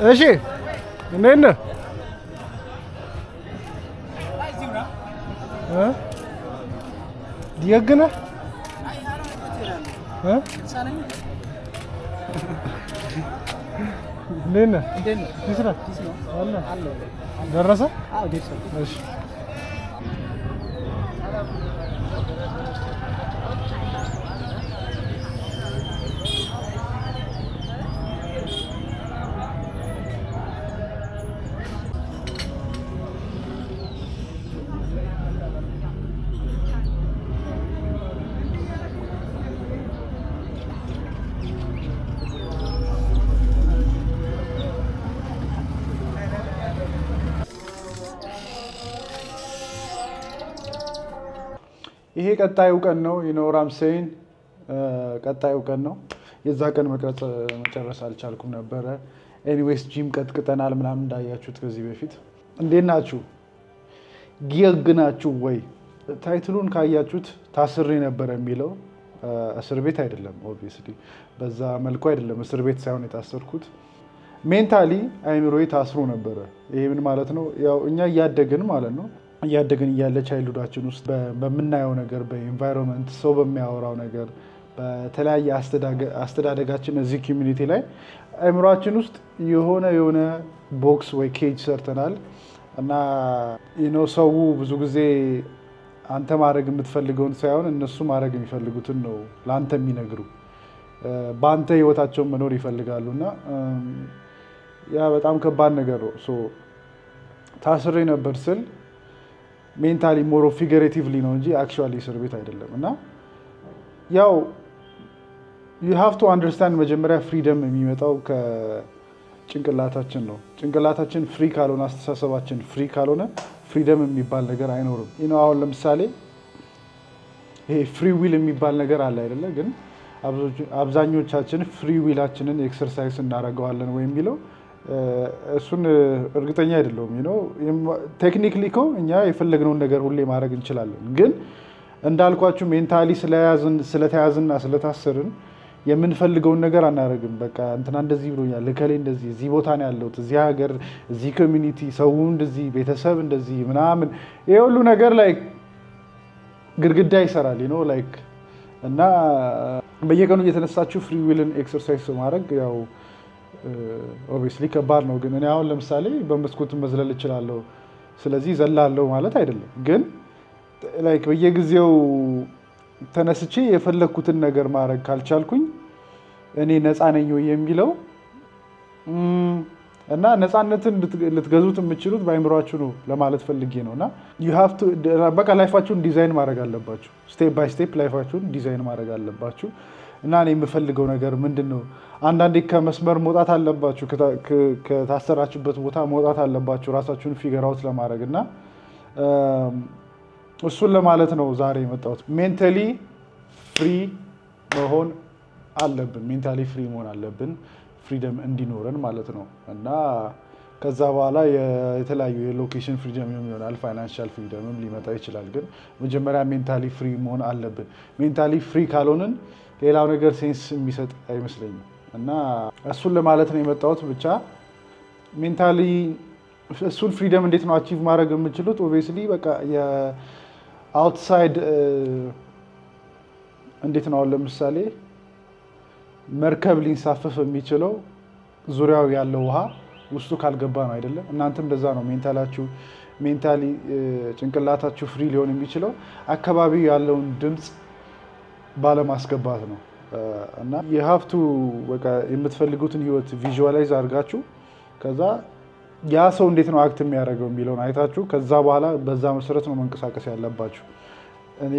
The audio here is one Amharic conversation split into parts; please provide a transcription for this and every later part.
እሺ እንዴት ነህ? ደግ ነህ? እንዴት ነህ? ደረሰ? እሺ ይሄ ቀጣዩ ቀን ነው የኖራም ሴን ቀጣዩ ቀን ነው። የዛ ቀን መቅረጽ መጨረስ አልቻልኩም ነበረ። ኤኒዌይስ ጂም ቀጥቅጠናል ምናምን እንዳያችሁት ከዚህ በፊት። እንዴት ናችሁ? ጊግ ናችሁ ወይ? ታይትሉን ካያችሁት ታስሬ ነበረ የሚለው እስር ቤት አይደለም። ኦብቪየስሊ በዛ መልኩ አይደለም እስር ቤት ሳይሆን የታሰርኩት ሜንታሊ አይምሮዬ ታስሮ ነበረ። ይሄ ምን ማለት ነው? ያው እኛ እያደግን ማለት ነው እያደግን እያለ ቻይልዱዳችን ውስጥ በምናየው ነገር፣ በኢንቫይሮንመንት፣ ሰው በሚያወራው ነገር፣ በተለያየ አስተዳደጋችን እዚህ ኮሚኒቲ ላይ አእምሯችን ውስጥ የሆነ ቦክስ ወይ ኬጅ ሰርተናል እና ሰው ብዙ ጊዜ አንተ ማድረግ የምትፈልገውን ሳይሆን እነሱ ማድረግ የሚፈልጉትን ነው ለአንተ የሚነግሩ። በአንተ ህይወታቸውን መኖር ይፈልጋሉ እና ያ በጣም ከባድ ነገር ነው። ታስሬ ነበር ስል ሜንታሊ ሞሮ ፊገሬቲቭሊ ነው እንጂ አክቹዋሊ እስር ቤት አይደለም። እና ያው you have to understand መጀመሪያ ፍሪደም የሚመጣው ከጭንቅላታችን ነው። ጭንቅላታችን ፍሪ ካልሆነ፣ አስተሳሰባችን ፍሪ ካልሆነ ፍሪደም የሚባል ነገር አይኖርም። አሁን ለምሳሌ ይሄ ፍሪ ዊል የሚባል ነገር አለ አይደለ? ግን አብዛኞቻችን ፍሪ ዊላችንን ኤክሰርሳይዝ እናደርገዋለን ወይ የሚለው እሱን እርግጠኛ አይደለሁም። ቴክኒክሊ እኮ እኛ የፈለግነውን ነገር ሁሌ ማድረግ እንችላለን። ግን እንዳልኳችሁ ሜንታሊ ስለተያዝና ስለታሰርን የምንፈልገውን ነገር አናደርግም። በቃ እንትና እንደዚህ ብሎኛል፣ እከሌ እንደዚህ፣ እዚህ ቦታ ነው ያለሁት፣ እዚህ ሀገር፣ እዚህ ኮሚኒቲ፣ ሰው እንደዚህ፣ ቤተሰብ እንደዚህ ምናምን፣ ይሄ ሁሉ ነገር ላይ ግድግዳ ይሰራል ላይክ እና በየቀኑ እየተነሳችሁ ፍሪ ዊልን ኤክሰርሳይዝ ማድረግ ያው ኦብቪየስሊ ከባድ ነው። ግን እኔ አሁን ለምሳሌ በመስኮት መዝለል እችላለሁ፣ ስለዚህ ዘላለሁ ማለት አይደለም። ግን ላይክ በየጊዜው ተነስቼ የፈለግኩትን ነገር ማድረግ ካልቻልኩኝ እኔ ነፃ ነኝ ወይ የሚለው እና ነፃነትን ልትገዙት የምትችሉት በአይምሯችሁ ነው ለማለት ፈልጌ ነው። እና በቃ ላይፋችሁን ዲዛይን ማድረግ አለባችሁ። ስቴፕ ባይ ስቴፕ ላይፋችሁን ዲዛይን ማድረግ አለባችሁ። እና እኔ የምፈልገው ነገር ምንድን ነው? አንዳንዴ ከመስመር መውጣት አለባችሁ፣ ከታሰራችሁበት ቦታ መውጣት አለባችሁ ራሳችሁን ፊገር አውት ለማድረግ እና እሱን ለማለት ነው ዛሬ የመጣሁት። ሜንታሊ ፍሪ መሆን አለብን። ሜንታሊ ፍሪ መሆን አለብን፣ ፍሪደም እንዲኖረን ማለት ነው። እና ከዛ በኋላ የተለያዩ የሎኬሽን ፍሪደም ይሆናል፣ ፋይናንሻል ፍሪደምም ሊመጣ ይችላል። ግን መጀመሪያ ሜንታሊ ፍሪ መሆን አለብን። ሜንታሊ ፍሪ ካልሆንን ሌላው ነገር ሴንስ የሚሰጥ አይመስለኝም። እና እሱን ለማለት ነው የመጣሁት። ብቻ ሜንታሊ እሱን ፍሪደም እንዴት ነው አቺቭ ማድረግ የምችሉት? ኦብቪየስሊ በቃ የአውትሳይድ እንዴት ነው አሁን ለምሳሌ መርከብ ሊንሳፈፍ የሚችለው ዙሪያው ያለው ውሃ ውስጡ ካልገባ ነው አይደለም? እናንተም እንደዛ ነው። ሜንታሊ ጭንቅላታችሁ ፍሪ ሊሆን የሚችለው አካባቢው ያለውን ድምፅ ባለማስገባት ነው። እና የሀፍቱ በቃ የምትፈልጉትን ህይወት ቪዥዋላይዝ አድርጋችሁ ከዛ ያ ሰው እንዴት ነው አክት የሚያደርገው የሚለውን አይታችሁ ከዛ በኋላ በዛ መሰረት ነው መንቀሳቀስ ያለባችሁ። እኔ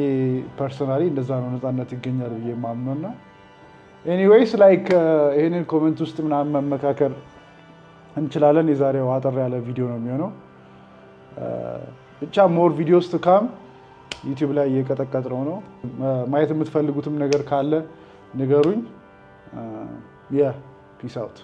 ፐርሰናሊ እንደዛ ነው ነፃነት ይገኛል ብዬ የማምነው። እና ኤኒዌይስ ላይክ ይህንን ኮመንት ውስጥ ምናምን መመካከር እንችላለን። የዛሬው አጠር ያለ ቪዲዮ ነው የሚሆነው። ብቻ ሞር ቪዲዮስ ቱ ካም ዩቲዩብ ላይ እየቀጠቀጥነው ነው። ማየት የምትፈልጉትም ነገር ካለ ንገሩኝ። ፒስ አውት